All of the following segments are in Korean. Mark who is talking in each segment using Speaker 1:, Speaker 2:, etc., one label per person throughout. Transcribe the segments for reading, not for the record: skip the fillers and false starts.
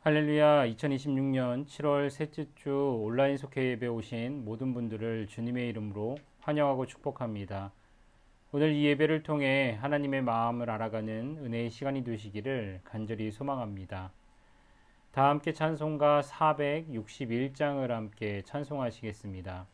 Speaker 1: 할렐루야. 2026년 7월 셋째 주 온라인 속회 예배 오신 모든 분들을 주님의 이름으로 환영하고 축복합니다. 오늘 이 예배를 통해 하나님의 마음을 알아가는 은혜의 시간이 되시기를 간절히 소망합니다. 다 함께 찬송가 461장을 함께 찬송하시겠습니다.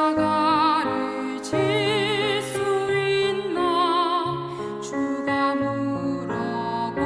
Speaker 2: 십자가를 질 수 있나 주가 물어보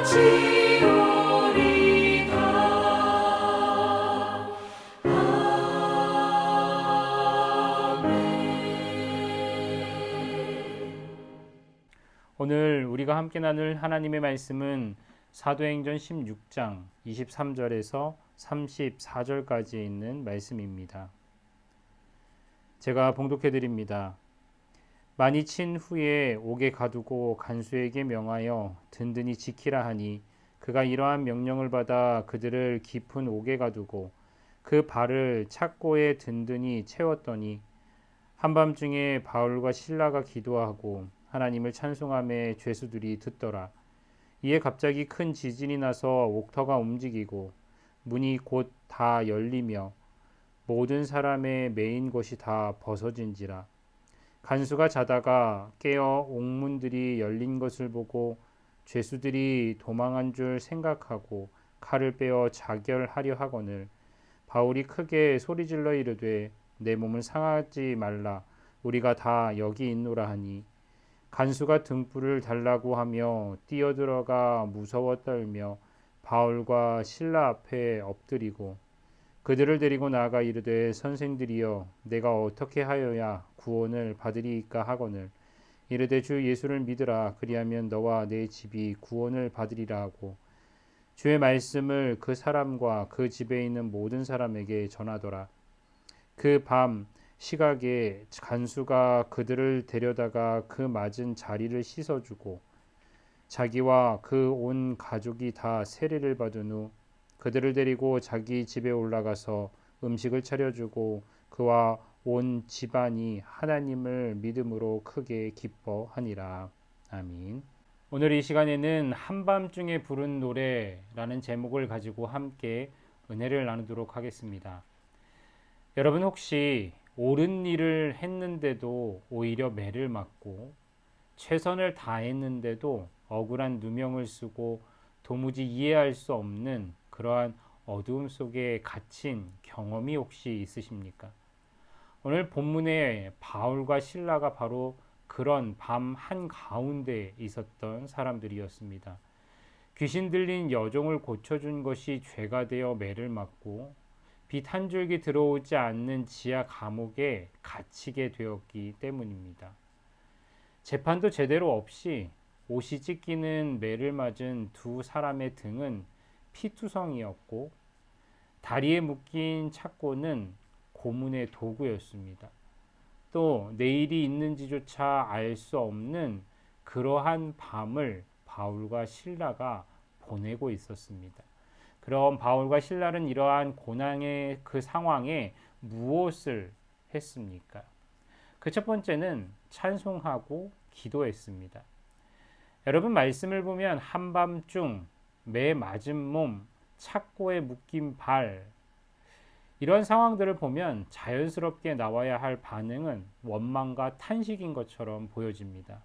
Speaker 2: 지오리다.
Speaker 1: 오늘 우리가 함께 나눌 하나님의 말씀은 사도행전 16장 23절에서 34절까지 있는 말씀입니다. 제가 봉독해 드립니다. 많이 친 후에 옥에 가두고 간수에게 명하여 든든히 지키라 하니 그가 이러한 명령을 받아 그들을 깊은 옥에 가두고 그 발을 착고에 든든히 채웠더니 한밤중에 바울과 실라가 기도하고 하나님을 찬송하며 죄수들이 듣더라. 이에 갑자기 큰 지진이 나서 옥터가 움직이고 문이 곧 다 열리며 모든 사람의 메인 것이 다 벗어진지라. 간수가 자다가 깨어 옥문들이 열린 것을 보고 죄수들이 도망한 줄 생각하고 칼을 빼어 자결하려 하거늘 바울이 크게 소리질러 이르되 내 몸을 상하지 말라 우리가 다 여기 있노라 하니 간수가 등불을 달라고 하며 뛰어들어가 무서워 떨며 바울과 실라 앞에 엎드리고 그들을 데리고 나아가 이르되 선생들이여 내가 어떻게 하여야 구원을 받으리이까 하거늘 이르되 주 예수를 믿으라 그리하면 너와 내 집이 구원을 받으리라 하고 주의 말씀을 그 사람과 그 집에 있는 모든 사람에게 전하더라. 그 밤 시각에 간수가 그들을 데려다가 그 맞은 자리를 씻어주고 자기와 그 온 가족이 다 세례를 받은 후 그들을 데리고 자기 집에 올라가서 음식을 차려주고 그와 온 집안이 하나님을 믿음으로 크게 기뻐하니라. 아멘. 오늘 이 시간에는 한밤중에 부른 노래라는 제목을 가지고 함께 은혜를 나누도록 하겠습니다. 여러분 혹시 옳은 일을 했는데도 오히려 매를 맞고 최선을 다했는데도 억울한 누명을 쓰고 도무지 이해할 수 없는 그러한 어두움 속에 갇힌 경험이 혹시 있으십니까? 오늘 본문에 바울과 실라가 바로 그런 밤 한가운데 있었던 사람들이었습니다. 귀신 들린 여종을 고쳐준 것이 죄가 되어 매를 맞고 빛 한 줄기 들어오지 않는 지하 감옥에 갇히게 되었기 때문입니다. 재판도 제대로 없이 옷이 찢기는 매를 맞은 두 사람의 등은 피투성이었고 다리에 묶인 착고는 고문의 도구였습니다. 또 내일이 있는지조차 알 수 없는 그러한 밤을 바울과 실라가 보내고 있었습니다. 그럼 바울과 실라는 이러한 고난의 그 상황에 무엇을 했습니까? 그 첫 번째는 찬송하고 기도했습니다. 여러분 말씀을 보면 한밤중 매 맞은 몸, 착고에 묶인 발 이런 상황들을 보면 자연스럽게 나와야 할 반응은 원망과 탄식인 것처럼 보여집니다.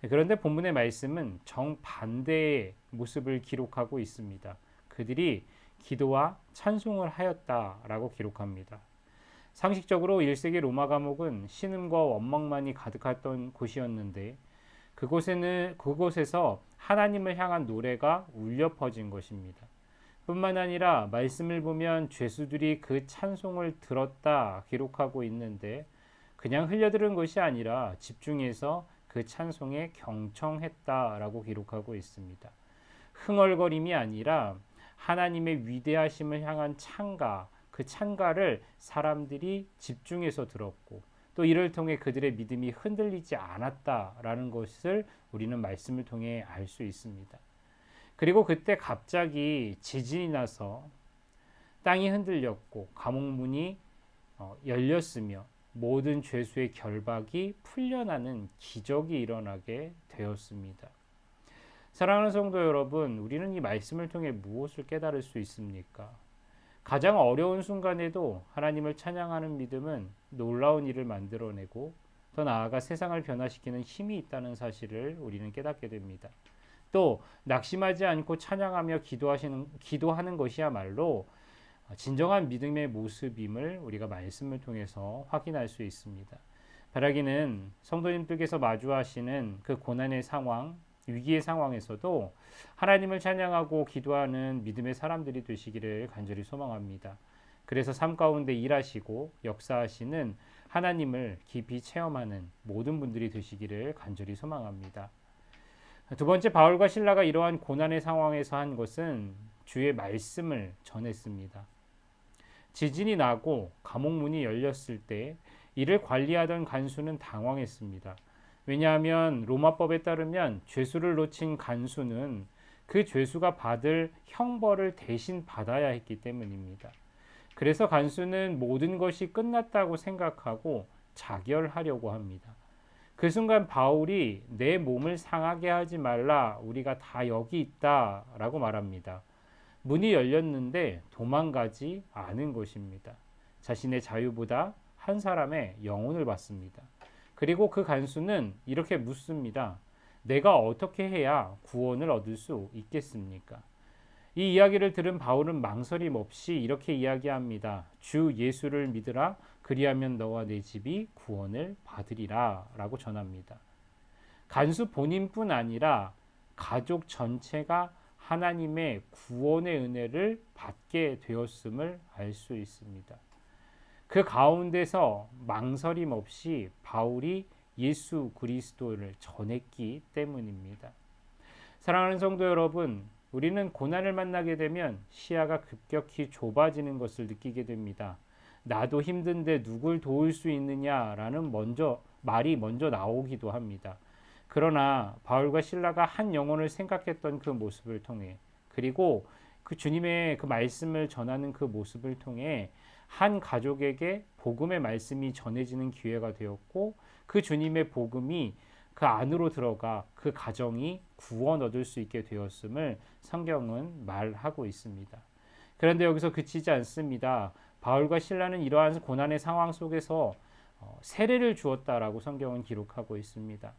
Speaker 1: 그런데 본문의 말씀은 정반대의 모습을 기록하고 있습니다. 그들이 기도와 찬송을 하였다라고 기록합니다. 상식적으로 1세기 로마 감옥은 신음과 원망만이 가득했던 곳이었는데 그곳에서 하나님을 향한 노래가 울려 퍼진 것입니다. 뿐만 아니라 말씀을 보면 죄수들이 그 찬송을 들었다 기록하고 있는데 그냥 흘려들은 것이 아니라 집중해서 그 찬송에 경청했다라고 기록하고 있습니다. 흥얼거림이 아니라 하나님의 위대하심을 향한 찬가, 그 찬가를 사람들이 집중해서 들었고 또 이를 통해 그들의 믿음이 흔들리지 않았다라는 것을 우리는 말씀을 통해 알 수 있습니다. 그리고 그때 갑자기 지진이 나서 땅이 흔들렸고 감옥문이 열렸으며 모든 죄수의 결박이 풀려나는 기적이 일어나게 되었습니다. 사랑하는 성도 여러분, 우리는 이 말씀을 통해 무엇을 깨달을 수 있습니까? 가장 어려운 순간에도 하나님을 찬양하는 믿음은 놀라운 일을 만들어내고 더 나아가 세상을 변화시키는 힘이 있다는 사실을 우리는 깨닫게 됩니다. 또 낙심하지 않고 찬양하며 기도하는 것이야말로 진정한 믿음의 모습임을 우리가 말씀을 통해서 확인할 수 있습니다. 바라기는 성도님들께서 마주하시는 그 고난의 상황, 위기의 상황에서도 하나님을 찬양하고 기도하는 믿음의 사람들이 되시기를 간절히 소망합니다. 그래서 삶 가운데 일하시고 역사하시는 하나님을 깊이 체험하는 모든 분들이 되시기를 간절히 소망합니다. 두 번째, 바울과 신라가 이러한 고난의 상황에서 한 것은 주의 말씀을 전했습니다. 지진이 나고 감옥문이 열렸을 때 이를 관리하던 간수는 당황했습니다. 왜냐하면 로마법에 따르면 죄수를 놓친 간수는 그 죄수가 받을 형벌을 대신 받아야 했기 때문입니다. 그래서 간수는 모든 것이 끝났다고 생각하고 자결하려고 합니다. 그 순간 바울이 내 몸을 상하게 하지 말라, 우리가 다 여기 있다 라고 말합니다. 문이 열렸는데 도망가지 않은 것입니다. 자신의 자유보다 한 사람의 영혼을 받습니다. 그리고 그 간수는 이렇게 묻습니다. 내가 어떻게 해야 구원을 얻을 수 있겠습니까? 이 이야기를 들은 바울은 망설임 없이 이렇게 이야기합니다. 주 예수를 믿으라, 그리하면 너와 내 집이 구원을 받으리라 라고 전합니다. 간수 본인뿐 아니라 가족 전체가 하나님의 구원의 은혜를 받게 되었음을 알 수 있습니다. 그 가운데서 망설임 없이 바울이 예수 그리스도를 전했기 때문입니다. 사랑하는 성도 여러분, 우리는 고난을 만나게 되면 시야가 급격히 좁아지는 것을 느끼게 됩니다. 나도 힘든데 누굴 도울 수 있느냐라는 말이 먼저 나오기도 합니다. 그러나 바울과 신라가 한 영혼을 생각했던 그 모습을 통해, 그리고 그 주님의 그 말씀을 전하는 그 모습을 통해 한 가족에게 복음의 말씀이 전해지는 기회가 되었고, 그 주님의 복음이 그 안으로 들어가 그 가정이 구원 얻을 수 있게 되었음을 성경은 말하고 있습니다. 그런데 여기서 그치지 않습니다. 바울과 신라는 이러한 고난의 상황 속에서 세례를 주었다라고 성경은 기록하고 있습니다.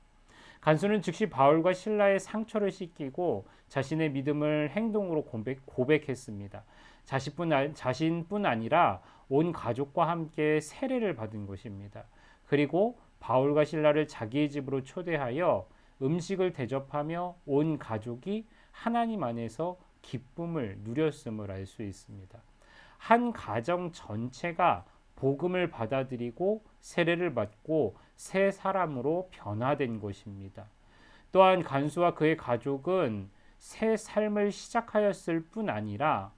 Speaker 1: 간수는 즉시 바울과 신라의 상처를 씻기고 자신의 믿음을 행동으로 고백했습니다. 자신뿐 아니라 온 가족과 함께 세례를 받은 것입니다. 그리고 바울과 신라를 자기의 집으로 초대하여 음식을 대접하며 온 가족이 하나님 안에서 기쁨을 누렸음을 알 수 있습니다. 한 가정 전체가 복음을 받아들이고 세례를 받고 새 사람으로 변화된 것입니다. 또한 간수와 그의 가족은 새 삶을 시작하였을 뿐 아니라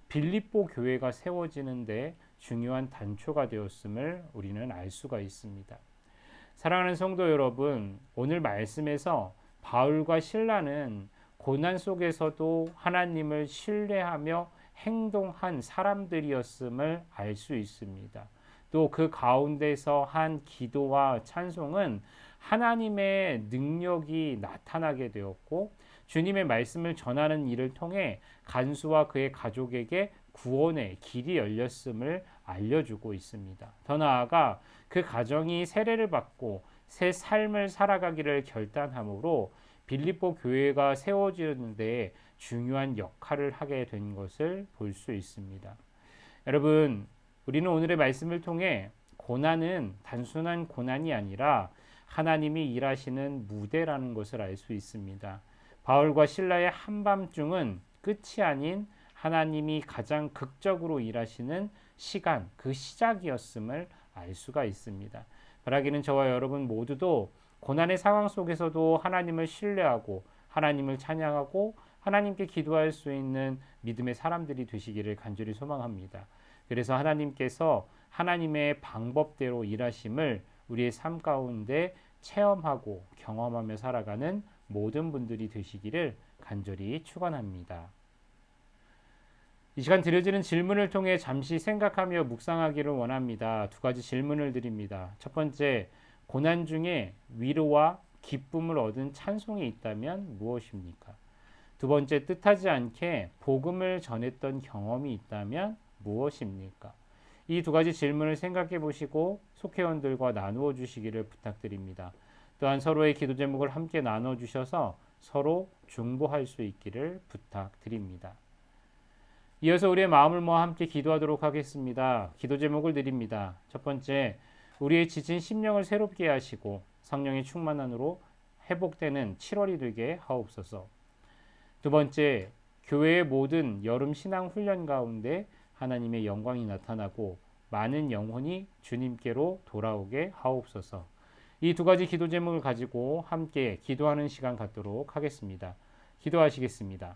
Speaker 1: 빌립보 교회가 세워지는데 중요한 단초가 되었음을 우리는 알 수가 있습니다. 사랑하는 성도 여러분, 오늘 말씀에서 바울과 신라는 고난 속에서도 하나님을 신뢰하며 행동한 사람들이었음을 알 수 있습니다. 또 그 가운데서 한 기도와 찬송은 하나님의 능력이 나타나게 되었고, 주님의 말씀을 전하는 일을 통해 간수와 그의 가족에게 구원의 길이 열렸음을 알려주고 있습니다. 더 나아가 그 가정이 세례를 받고 새 삶을 살아가기를 결단함으로 빌립보 교회가 세워지는 데 중요한 역할을 하게 된 것을 볼 수 있습니다. 여러분, 우리는 오늘의 말씀을 통해 고난은 단순한 고난이 아니라 하나님이 일하시는 무대라는 것을 알 수 있습니다. 바울과 신라의 한밤중은 끝이 아닌 하나님이 가장 극적으로 일하시는 시간, 그 시작이었음을 알 수가 있습니다. 바라기는 저와 여러분 모두도 고난의 상황 속에서도 하나님을 신뢰하고 하나님을 찬양하고 하나님께 기도할 수 있는 믿음의 사람들이 되시기를 간절히 소망합니다. 그래서 하나님께서 하나님의 방법대로 일하심을 우리의 삶 가운데 체험하고 경험하며 살아가는 모든 분들이 되시기를 간절히 축원합니다. 이 시간 드려지는 질문을 통해 잠시 생각하며 묵상하기를 원합니다. 두 가지 질문을 드립니다. 첫 번째, 고난 중에 위로와 기쁨을 얻은 찬송이 있다면 무엇입니까? 두 번째, 뜻하지 않게 복음을 전했던 경험이 있다면 무엇입니까? 이 두 가지 질문을 생각해 보시고 속회원들과 나누어 주시기를 부탁드립니다. 또한 서로의 기도 제목을 함께 나눠 주셔서 서로 중보할 수 있기를 부탁드립니다. 이어서 우리의 마음을 모아 함께 기도하도록 하겠습니다. 기도 제목을 드립니다. 첫 번째, 우리의 지친 심령을 새롭게 하시고 성령의 충만함으로 회복되는 7월이 되게 하옵소서. 두 번째, 교회의 모든 여름 신앙 훈련 가운데 하나님의 영광이 나타나고 많은 영혼이 주님께로 돌아오게 하옵소서. 이 두 가지 기도 제목을 가지고 함께 기도하는 시간 갖도록 하겠습니다. 기도하시겠습니다.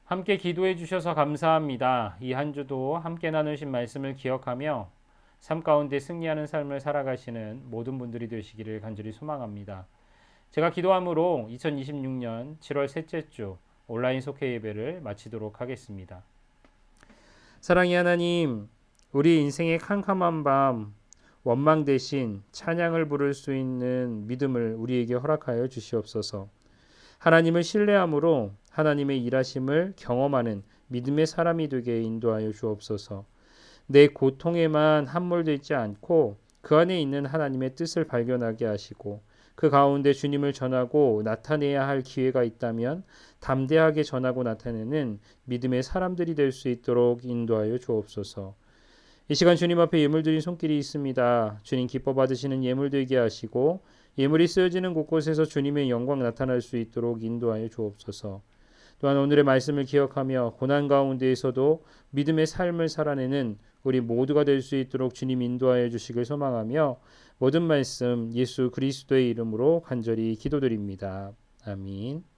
Speaker 1: 함께 기도해 주셔서 감사합니다. 이 한 주도 함께 나누신 말씀을 기억하며 삶 가운데 승리하는 삶을 살아가시는 모든 분들이 되시기를 간절히 소망합니다. 제가 기도함으로 2026년 7월 셋째 주 온라인 속회 예배를 마치도록 하겠습니다. 사랑의 하나님, 우리 인생의 캄캄한 밤 원망 대신 찬양을 부를 수 있는 믿음을 우리에게 허락하여 주시옵소서. 하나님을 신뢰함으로 하나님의 일하심을 경험하는 믿음의 사람이 되게 인도하여 주옵소서. 내 고통에만 함몰되지 않고 그 안에 있는 하나님의 뜻을 발견하게 하시고 그 가운데 주님을 전하고 나타내야 할 기회가 있다면 담대하게 전하고 나타내는 믿음의 사람들이 될 수 있도록 인도하여 주옵소서. 이 시간 주님 앞에 예물 드린 손길이 있습니다. 주님 기뻐 받으시는 예물 되게 하시고 예물이 쓰여지는 곳곳에서 주님의 영광 나타날 수 있도록 인도하여 주옵소서. 또한 오늘의 말씀을 기억하며 고난 가운데에서도 믿음의 삶을 살아내는 우리 모두가 될 수 있도록 주님 인도하여 주시길 소망하며 모든 말씀 예수 그리스도의 이름으로 간절히 기도드립니다. 아멘.